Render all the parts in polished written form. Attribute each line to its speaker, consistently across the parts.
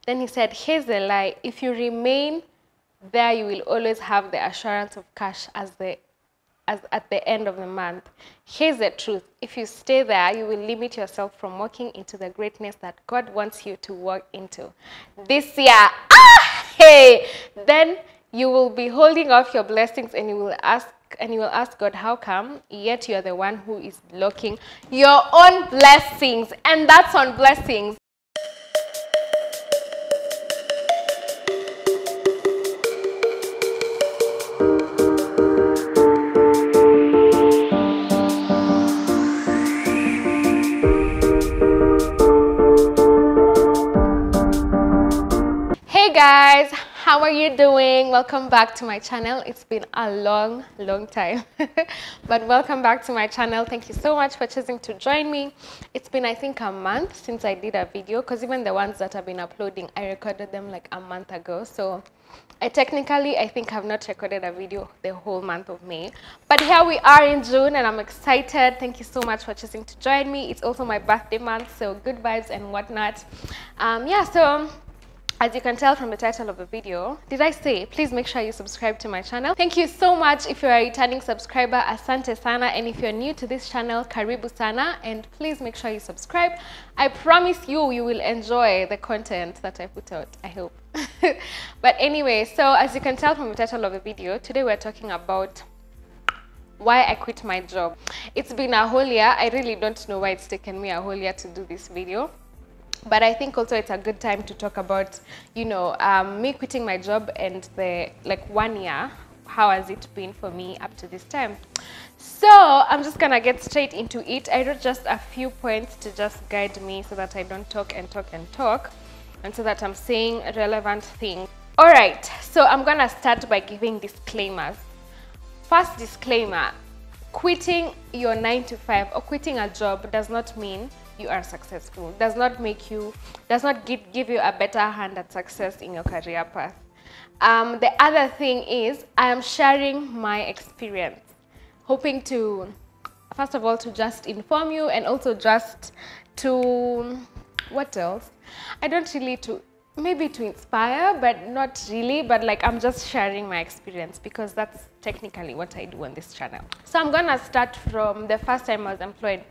Speaker 1: Then he said, here's a lie. If you remain there, you will always have the assurance of cash as at the end of the month. Here's the truth. If you stay there, you will limit yourself from walking into the greatness that God wants you to walk into. This year, hey! Then you will be holding off your blessings and you will ask God, how come? Yet you're the one who is blocking your own blessings. And that's on blessings. Hey guys, how are you doing? Welcome back to my channel. It's been a long time but welcome back to my channel. Thank you so much for choosing to join me. It's been, I think, a month since I did a video, because even the ones that I've been uploading, I recorded them like a month ago. So I think have not recorded a video the whole month of May, but here we are in June and I'm excited. Thank you so much for choosing to join me. It's also my birthday month, so good vibes and whatnot. So as you can tell from the title of the video, did I say please make sure you subscribe to my channel? Thank you so much if you're a returning subscriber, asante sana, and if you're new to this channel, karibu sana, and please make sure you subscribe. I promise you will enjoy the content that I put out, I hope. But anyway, so as you can tell from the title of the video, today we're talking about why I quit my job. It's been a whole year. I really don't know why it's taken me a whole year to do this video. But I think also it's a good time to talk about, me quitting my job and the 1 year. How has it been for me up to this time? So I'm just gonna get straight into it. I wrote just a few points to just guide me so that I don't talk and talk, and so that I'm saying relevant things. All right, so I'm gonna start by giving disclaimers. First disclaimer: quitting your 9 to 5 or quitting a job does not mean you are successful, does not give you a better hand at success in your career path. The other thing is, I am sharing my experience, hoping to, first of all, to just inform you, and also just to, what else? Maybe to inspire, but not really, but I'm just sharing my experience, because that's technically what I do on this channel. So I'm gonna start from the first time I was employed.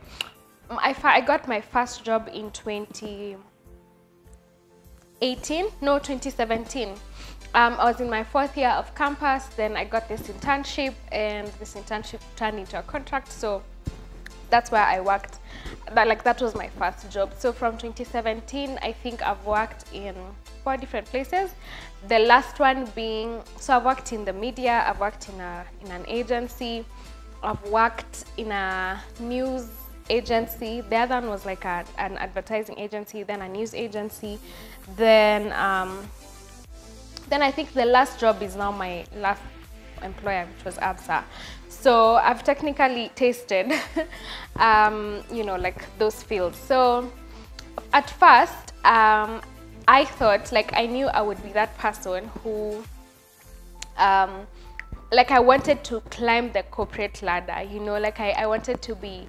Speaker 1: I got my first job in 2017. I was in my 4th year of campus. Then I got this internship, and this internship turned into a contract. So that's where I worked. That was my first job. So from 2017, I think I've worked in 4 different places. The last one being, so I've worked in the media, I've worked in an agency, I've worked in a news agency. The other one was like an advertising agency, then a news agency. Then I think the last job is now my last employer, which was ABSA. So I've technically tasted, those fields. So at first, I thought, I knew I would be that person who, I wanted to climb the corporate ladder, I wanted to be,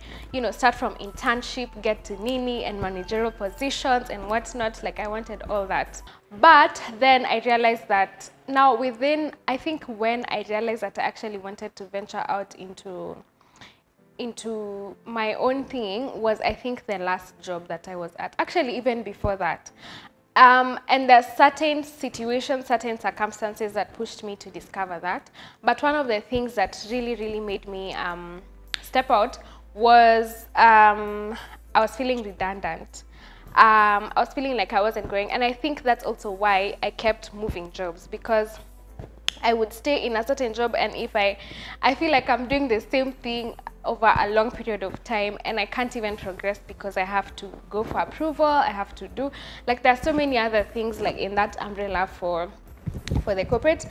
Speaker 1: start from internship, get to Nini and managerial positions and whatnot. I wanted all that. But then I realized that now I think when I realized that I actually wanted to venture out into my own thing was, I think, the last job that I was at. Actually, even before that. And there's certain situations, certain circumstances that pushed me to discover that. But one of the things that really made me step out was I was feeling redundant. I was feeling like I wasn't growing. And I think that's also why I kept moving jobs, because I would stay in a certain job, and if I feel like I'm doing the same thing over a long period of time and I can't even progress because I have to go for approval, I have to do, there's so many other things in that umbrella for the corporate.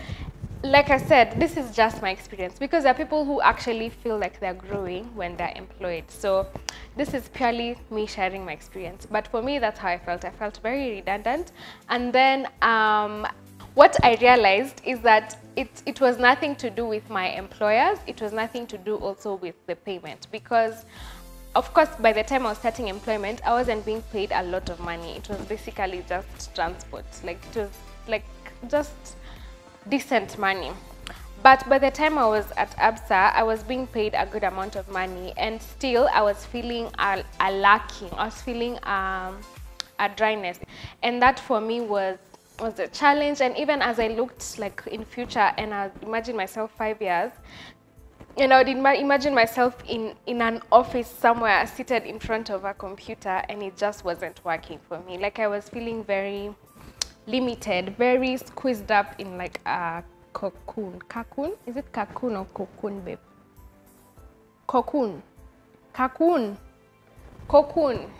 Speaker 1: Like I said, this is just my experience, because there are people who actually feel like they're growing when they're employed. So this is purely me sharing my experience. But for me, that's how I felt. I felt very redundant. And then what I realized is that it was nothing to do with my employers. It was nothing to do also with the payment, because of course, by the time I was starting employment, I wasn't being paid a lot of money. It was basically just transport. Like, it was like just decent money. But by the time I was at ABSA, I was being paid a good amount of money, and still I was feeling a lacking. I was feeling a dryness, and that for me was a challenge. And even as I looked like in future, and I imagine myself 5 years, and I would imagine myself in an office somewhere, seated in front of a computer, and it just wasn't working for me. Like, I was feeling very limited, very squeezed up in like a cocoon. Cocoon? Is it cocoon or cocoon, babe? Cocoon. Cocoon. Cocoon.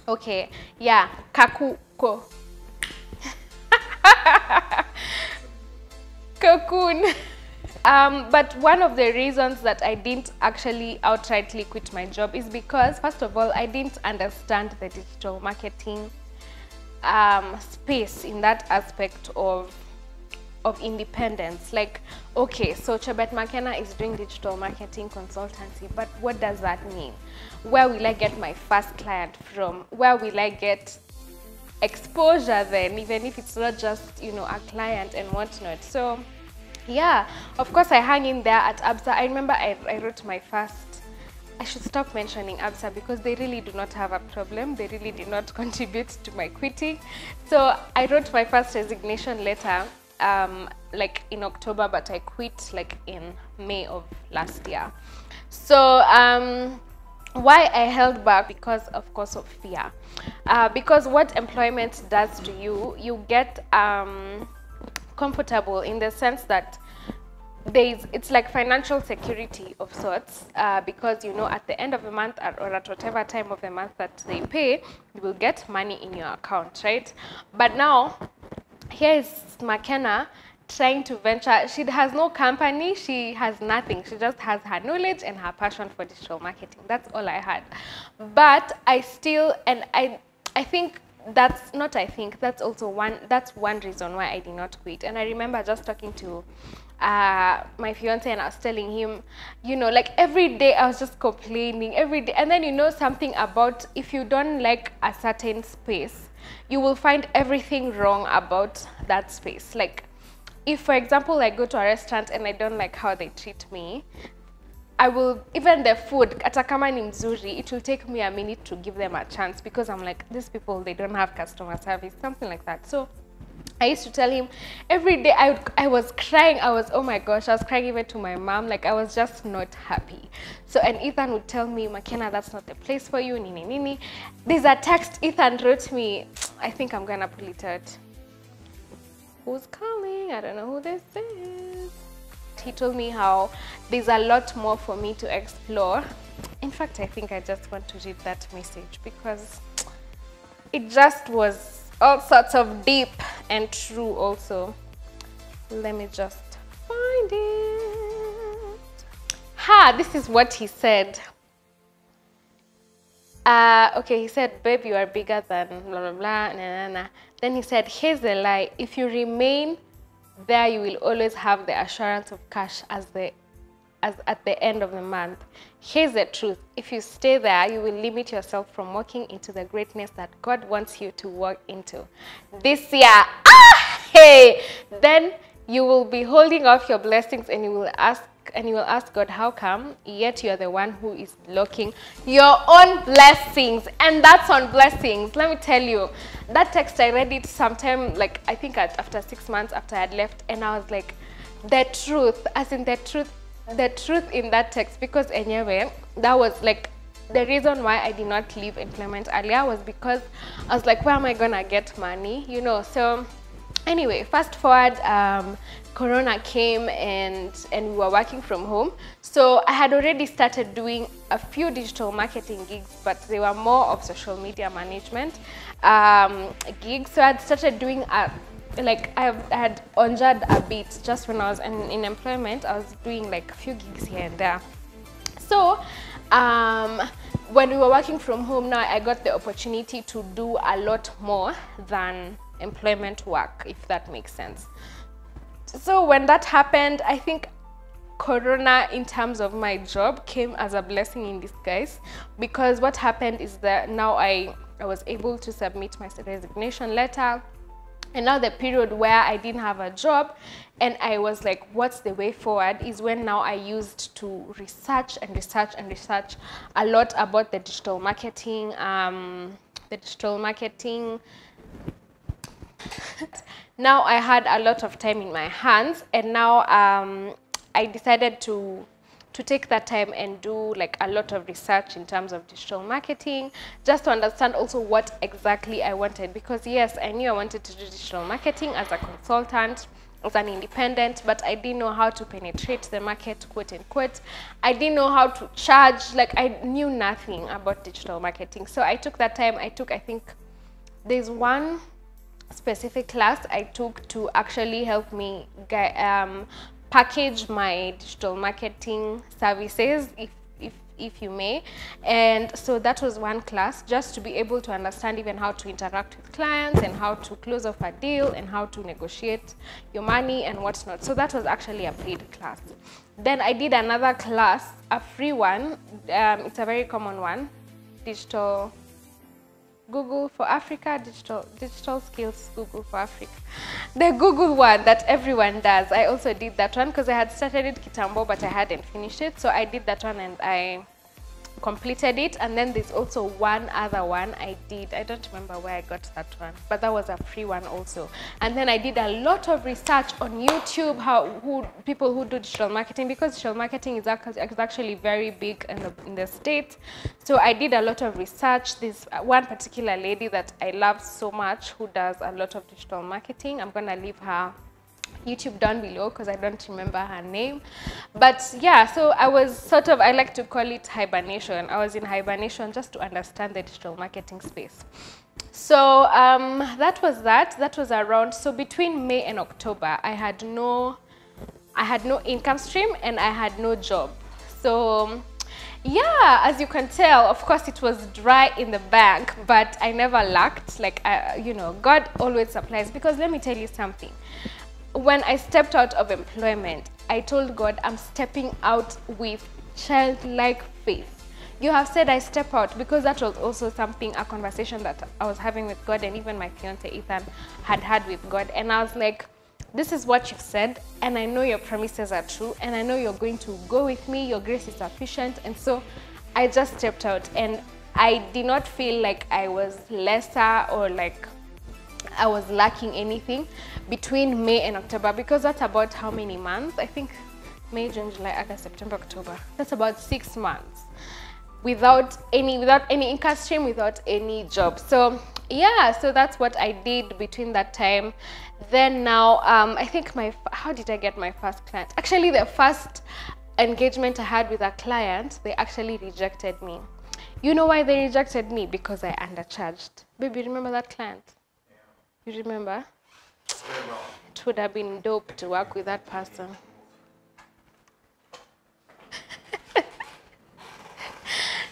Speaker 1: Okay. Yeah. Cocoon. But one of the reasons that I didn't actually outrightly quit my job is because, first of all, I didn't understand the digital marketing space in that aspect of independence. Like, okay, so Chebet Makena is doing digital marketing consultancy, but what does that mean? Where will I get my first client from? Where will I get exposure then, even if it's not just, you know, a client and whatnot? So yeah, of course I hung in there at ABSA. I remember I wrote my first, I should stop mentioning ABSA because they really do not have a problem. They really did not contribute to my quitting. So I wrote my first resignation letter like in October, but I quit like in May of last year. So why I held back? Because of course of fear. Because what employment does to you, you get comfortable in the sense that it's like financial security of sorts, because you know at the end of the month or at whatever time of the month that they pay, you will get money in your account, right? But now here is Makena trying to venture. She has no company, she has nothing. She just has her knowledge and her passion for digital marketing. That's all I had. But I still, and I think that's not, I think that's also one reason why I did not quit. And I remember just talking to my fiance, and I was telling him, you know, like every day I was just complaining every day. And then, you know, something about if you don't like a certain space, you will find everything wrong about that space. Like, if for example I go to a restaurant and I don't like how they treat me, I will, even the food, hata kama ni mzuri, it will take me a minute to give them a chance because I'm like, these people, they don't have customer service, something like that. So I used to tell him every day, I was crying. Oh my gosh, I was crying even to my mom. Like, I was just not happy. So, and Ethan would tell me, Makena, that's not the place for you, nini, nini. There's a text Ethan wrote me. I think I'm gonna pull it out. Who's calling? I don't know who this is. He told me how there's a lot more for me to explore. In fact, I think I just want to read that message because it just was all sorts of deep and true also. Let me just find it. This is what he said. Okay, he said, babe, you are bigger than blah, blah, blah, nah, nah, nah. Then he said, here's the lie. If you remain there, you will always have the assurance of cash as at the end of the month. Here's the truth. If you stay there, you will limit yourself from walking into the greatness that God wants you to walk into. This year, hey! Then you will be holding off your blessings, and you will ask God, how come? Yet you're the one who is blocking your own blessings. And that's on blessings. Let me tell you, that text, I read it sometime, like I think after 6 months after I had left, and I was like, the truth, as in the truth in that text. Because anyway, that was like the reason why I did not leave employment earlier, was because I was like, where am I gonna get money, you know? So anyway, fast forward, Corona came and we were working from home. So I had already started doing a few digital marketing gigs, but they were more of social media management gigs. So I had started doing like I had enjoyed a bit just when I was in employment. I was doing like a few gigs here and there. So when we were working from home now, I got the opportunity to do a lot more than employment work, if that makes sense. So when that happened, I think Corona in terms of my job came as a blessing in disguise, because what happened is that now I was able to submit my resignation letter. And now the period where I didn't have a job and I was like, what's the way forward, is when now I used to research and research and research a lot about the digital marketing, Now I had a lot of time in my hands, and now I decided to take that time and do like a lot of research in terms of digital marketing, just to understand also what exactly I wanted. Because yes, I knew I wanted to do digital marketing as a consultant, as an independent, but I didn't know how to penetrate the market, quote unquote. I didn't know how to charge, like I knew nothing about digital marketing. So I took that time. I think there's one specific class I took to actually help me package my digital marketing services, if you may. And so that was one class, just to be able to understand even how to interact with clients and how to close off a deal and how to negotiate your money and whatnot. So that was actually a paid class. Then I did another class, a free one. It's a very common one, digital Google for Africa, digital skills Google for Africa. The Google one that everyone does. I also did that one because I had started it kitambo, but I hadn't finished it. So I did that one and I completed it. And then there's also one other one I did. I don't remember where I got that one, but that was a free one also. And then I did a lot of research on YouTube, people who do digital marketing, because digital marketing is actually very big in the States. So I did a lot of research. There's one particular lady that I love so much who does a lot of digital marketing. I'm gonna leave her YouTube down below because I don't remember her name. But yeah, so I was sort of, I like to call it hibernation. I was in hibernation just to understand the digital marketing space. So that was around, so between May and October, I had no income stream and I had no job. So yeah, as you can tell, of course it was dry in the bank, but I never lacked. Like, you know, God always supplies. Because let me tell you something. When I stepped out of employment, I told God, I'm stepping out with childlike faith. You have said I step out, because that was also something, a conversation that I was having with God, and even my fiance Ethan had with God. And I was like, this is what you've said, and I know your promises are true, and I know you're going to go with me, your grace is sufficient. And so I just stepped out, and I did not feel like I was lesser or like I was lacking anything between May and October, because that's about how many months? I think May, June, July, August, September, October. That's about 6 months without any income stream, without any job. So yeah, so that's what I did between that time. Then now, I think how did I get my first client? Actually, the first engagement I had with a client, they actually rejected me. You know why they rejected me? Because I undercharged. Baby, remember that client? You remember? It would have been dope to work with that person.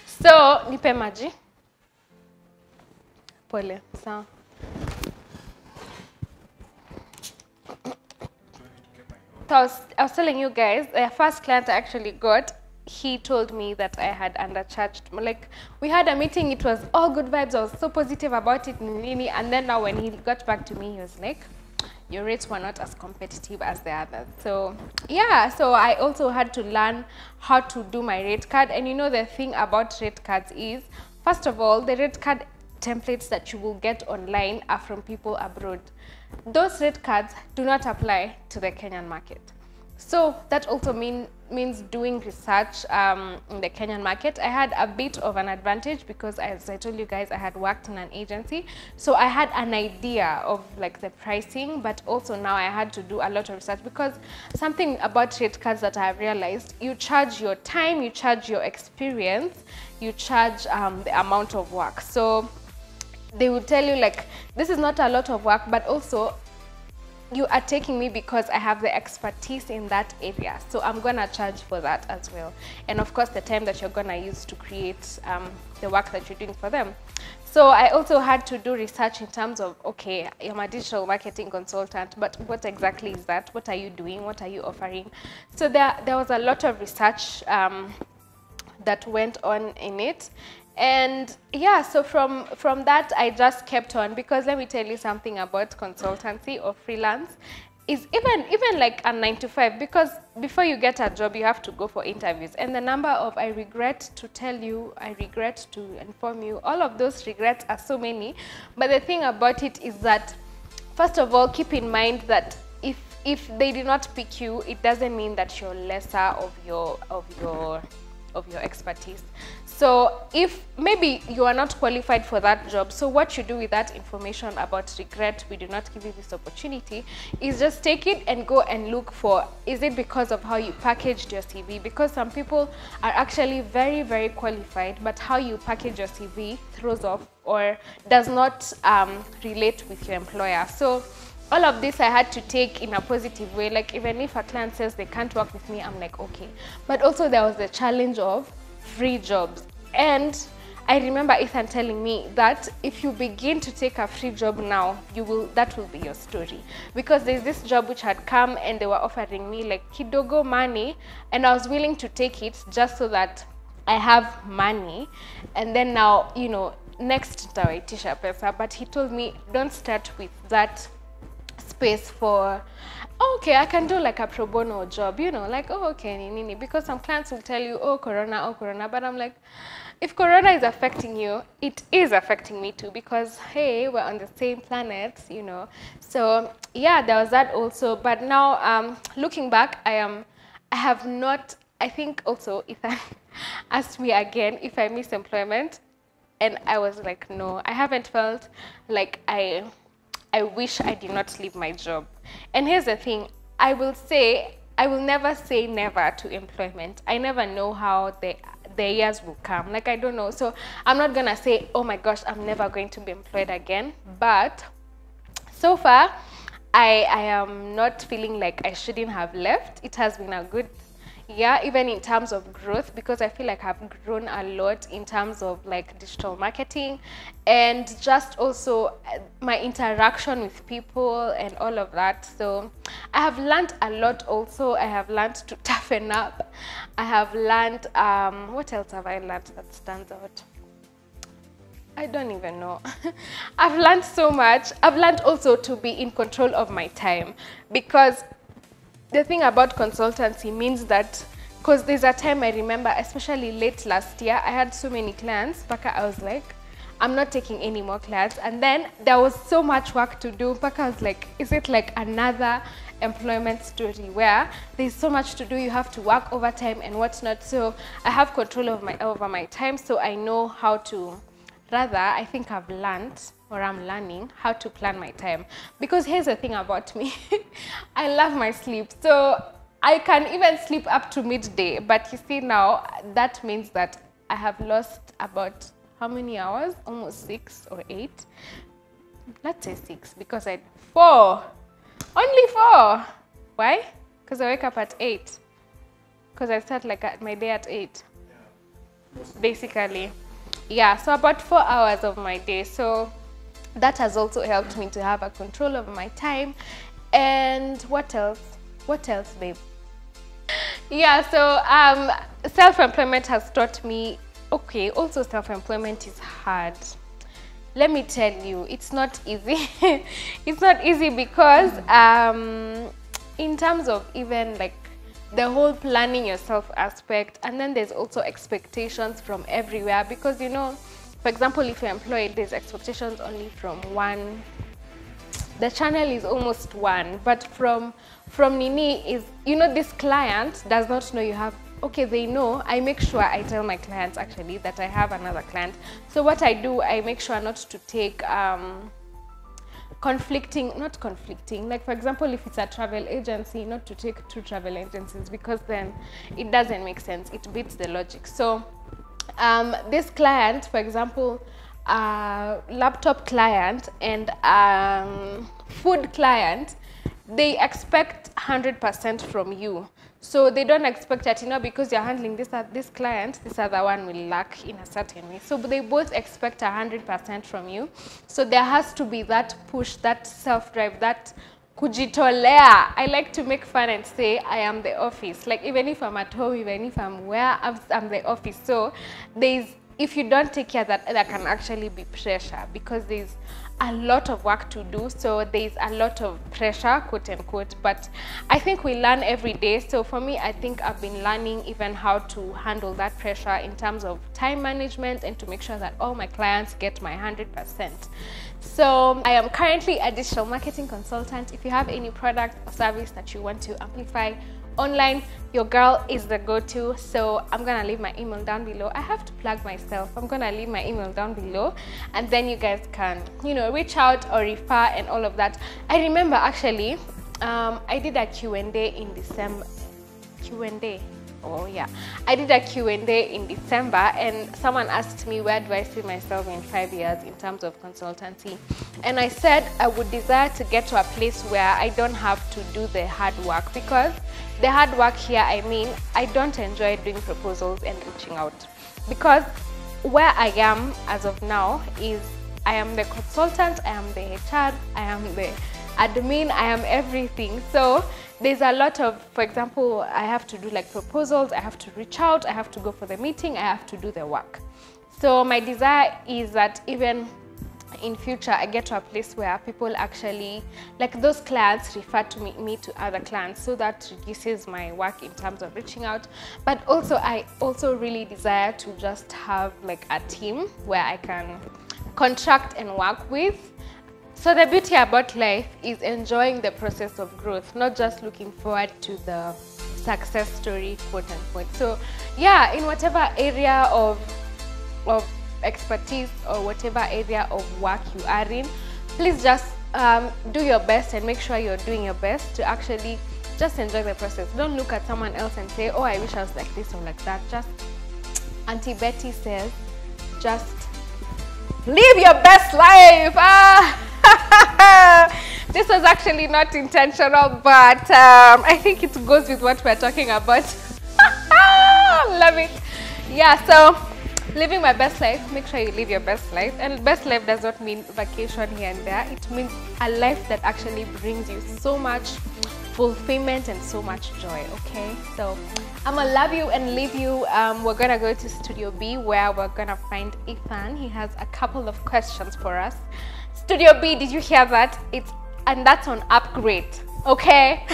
Speaker 1: So, nipe maji. Pole, so. I was telling you guys, the first client I actually got, he told me that I had undercharged. Like, we had a meeting, it was all good vibes, I was so positive about it, and then now when he got back to me, he was like, your rates were not as competitive as the others. So yeah, so I also had to learn how to do my rate card. And you know, the thing about rate cards is, first of all, the rate card templates that you will get online are from people abroad. Those rate cards do not apply to the Kenyan market. So that also means doing research in the Kenyan market. I had a bit of an advantage because, as I told you guys, I had worked in an agency. So I had an idea of like the pricing, but also now I had to do a lot of research, because something about rate cards that I have realized, you charge your time, you charge your experience, you charge the amount of work. So they would tell you like, this is not a lot of work, but also you are taking me because I have the expertise in that area, so I'm gonna charge for that as well. And of course the time that you're gonna use to create the work that you're doing for them. So I also had to do research in terms of, okay, I'm a digital marketing consultant, but what exactly is that? What are you doing? What are you offering? So there was a lot of research that went on in it. And yeah, so from that, I just kept on, because let me tell you something about consultancy or freelance. Is even like a 9 to 5, because before you get a job, you have to go for interviews. And the number of, I regret to tell you, I regret to inform you, all of those regrets are so many. But the thing about it is that, first of all, keep in mind that if they did not pick you, it doesn't mean that you're lesser of your expertise. So if maybe you are not qualified for that job, so what you do with that information about regret, we do not give you this opportunity, is just take it and go and look for, is it because of how you packaged your CV? Because some people are actually very, very qualified, but how you package your CV throws off or does not relate with your employer. So all of this I had to take in a positive way. Like, even if a client says they can't work with me, I'm like, okay. But also there was the challenge of free jobs. And I remember Ethan telling me that if you begin to take a free job now, that will be your story. Because there's this job which had come and they were offering me like kidogo money, and I was willing to take it just so that I have money. And then now, you know, next nitawaitisha pesa. But he told me, don't start with that space for, okay, I can do like a pro bono job, you know, like, oh, okay, nini, because some clients will tell you, oh, corona, but I'm like, if corona is affecting you, it is affecting me too, because hey, we're on the same planet, you know. So yeah, there was that also. But now, looking back, I have not, I think also Ethan asked me again if I miss employment, and I was like, no, I haven't felt like I wish I did not leave my job. And here's the thing, I will never say never to employment. I never know how the years will come. Like, I don't know. So I'm not gonna say, oh my gosh, I'm never going to be employed again. But so far, I am not feeling like I shouldn't have left. It has been a good year, even in terms of growth, because I feel like I've grown a lot in terms of like digital marketing, and just also my interaction with people and all of that. So I have learned a lot also. I have learned to toughen up. I have learned, what else have I learned that stands out? I don't even know. I've learned so much. I've learned also to be in control of my time, because the thing about consultancy means that, because there's a time I remember, especially late last year, I had so many clients, Paka, I was like, I'm not taking any more clients. And then there was so much work to do. Paka, I was like, is it like another employment story where there's so much to do, you have to work overtime and whatnot? So I have control over my time, so I know how to, rather, I think I've learned, or I'm learning how to plan my time. Because here's the thing about me, I love my sleep. So I can even sleep up to midday. But you see now, that means that I have lost about how many hours? Almost 6 or 8. Let's say 6, because 4. Only 4. Why? Because I wake up at 8. Because I start like my day at 8. Basically. Yeah, so about 4 hours of my day. So that has also helped me to have a control over my time. And what else? What else, babe? Yeah, so self-employment has taught me, okay, also self-employment is hard. Let me tell you, it's not easy. It's not easy because in terms of even like the whole planning yourself aspect, and then there's also expectations from everywhere, because, you know, for example, if you're employed, there's expectations only from one. The channel is almost one, but from Nini is, you know, this client does not know you have, okay, they know. I make sure I tell my clients actually that I have another client. So what I do, I make sure not to take not conflicting, like for example, if it's a travel agency, not to take 2 travel agencies, because then it doesn't make sense. It beats the logic. So this client, for example, laptop client and food client, they expect 100% from you. So they don't expect that, you know, because you're handling this client, this other one will lack in a certain way. So they both expect 100% from you. So there has to be that push, that self-drive, that kujitolea. I like to make fun and say I am the office. Like even if I'm at home, even if I'm where, I'm the office. So if you don't take care of that, there can actually be pressure because there's a lot of work to do. So there's a lot of pressure, quote unquote, but I think we learn every day. So for me, I think I've been learning even how to handle that pressure in terms of time management and to make sure that all my clients get my 100%. So I am currently a digital marketing consultant. If you have any product or service that you want to amplify online, your girl is the go-to. So I'm gonna leave my email down below. I have to plug myself. I'm gonna leave my email down below, and then you guys can, you know, reach out or refer and all of that. I remember actually I did a Q&A in December. I did a Q&A in December, and someone asked me where do I see myself in 5 years in terms of consultancy, and I said I would desire to get to a place where I don't have to do the hard work, because the hard work here, I mean, I don't enjoy doing proposals and reaching out, because where I am as of now is I am the consultant, I am the HR, I am the admin, I am everything. So there's a lot of, for example, I have to do like proposals, I have to reach out, I have to go for the meeting, I have to do the work. So my desire is that even in future I get to a place where people actually, like those clients refer to me to other clients, so that reduces my work in terms of reaching out. But also I also really desire to just have like a team where I can contract and work with. So the beauty about life is enjoying the process of growth, not just looking forward to the success story, quote unquote. So yeah, in whatever area of expertise or whatever area of work you are in, please just do your best and make sure you're doing your best to actually just enjoy the process. Don't look at someone else and say, oh, I wish I was like this or like that. Just, Auntie Betty says, just live your best life. This was actually not intentional, but I think it goes with what we're talking about. Love it. Yeah, so living my best life, make sure you live your best life. And best life does not mean vacation here and there. It means a life that actually brings you so much fulfillment and so much joy, okay? So I'm gonna love you and leave you. We're gonna go to Studio B, where we're gonna find Ethan. He has a couple of questions for us. Studio B, did you hear that? And that's on upgrade, okay?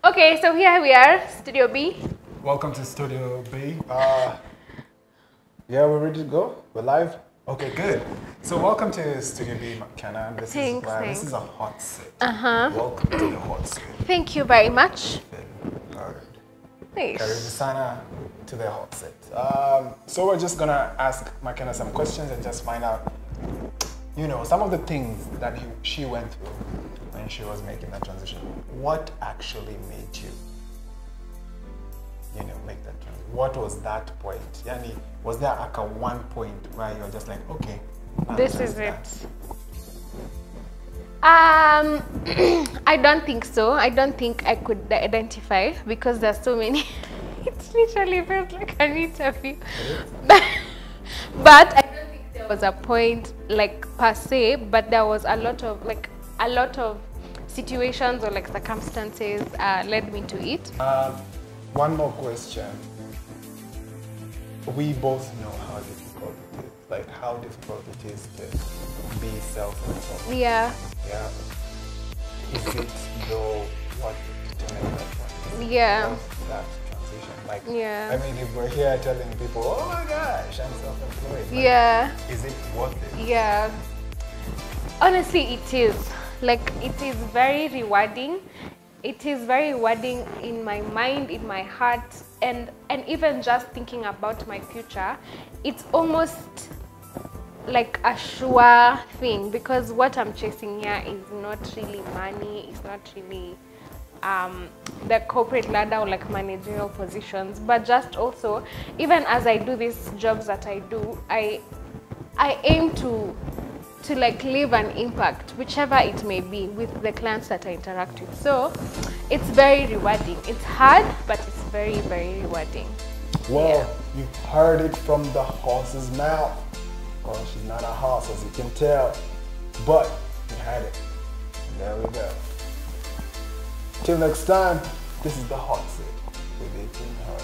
Speaker 1: Okay, so here we are, Studio B.
Speaker 2: Welcome to Studio B. Yeah, we're ready to go? We're live? Okay, good. So welcome to Studio B, Makena. This is a hot seat. Welcome to the hot seat.
Speaker 1: Thank you very much.
Speaker 2: Hurd.
Speaker 1: Nice.
Speaker 2: Karibu sana to the hot seat. So we're just gonna ask Makena some questions and just find out, you know, some of the things that she went through when she was making that transition. What actually made you, you know, make that transition? What was that point? Yani, was there like a one point where you were just like, okay,
Speaker 1: this is it? I don't think so. I don't think I could identify, because there's so many. It literally feels like an interview. But I don't think there was a point like per se, but there was a lot of situations or like circumstances led me to it.
Speaker 2: One more question. We both know how difficult it is. Like how difficult it is to be self-employed.
Speaker 1: Yeah.
Speaker 2: Yeah. Is it though what to make that one?
Speaker 1: Yeah.
Speaker 2: That transition. Like,
Speaker 1: yeah.
Speaker 2: I mean, if we're here telling people, oh my gosh, I'm self-employed. Like,
Speaker 1: yeah.
Speaker 2: Is it worth it?
Speaker 1: Yeah. Honestly, it is. Like, it is very rewarding. It is very rewarding in my mind, in my heart, and even just thinking about my future. It's almost like a sure thing, because what I'm chasing here is not really money. It's not really the corporate ladder or like managerial positions, but just also, even as I do these jobs that I do, I aim to to like leave an impact, whichever it may be, with the clients that I interact with. So it's very rewarding. It's hard, but it's very, very rewarding.
Speaker 2: Well, you heard it from the horse's mouth. Well, she's not a horse, as you can tell, but you heard it. There we go. Till next time, this is the hot seat with Hurd.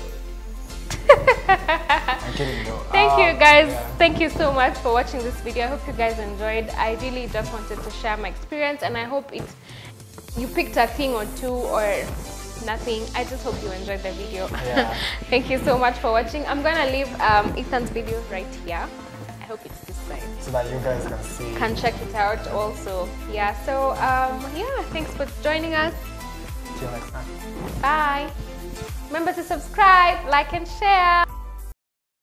Speaker 2: I'm kidding though.
Speaker 1: Thank you guys. Yeah. Thank you so much for watching this video. I hope you guys enjoyed. I really just wanted to share my experience, and I hope you picked a thing or two or nothing. I just hope you enjoyed the video. Yeah. Thank you so much for watching. I'm gonna leave Ethan's video right here. I hope it's this side,
Speaker 2: so that you guys can
Speaker 1: check it out also. Yeah, so yeah, thanks for joining us.
Speaker 2: Till next time.
Speaker 1: Bye. Remember to subscribe, like and share.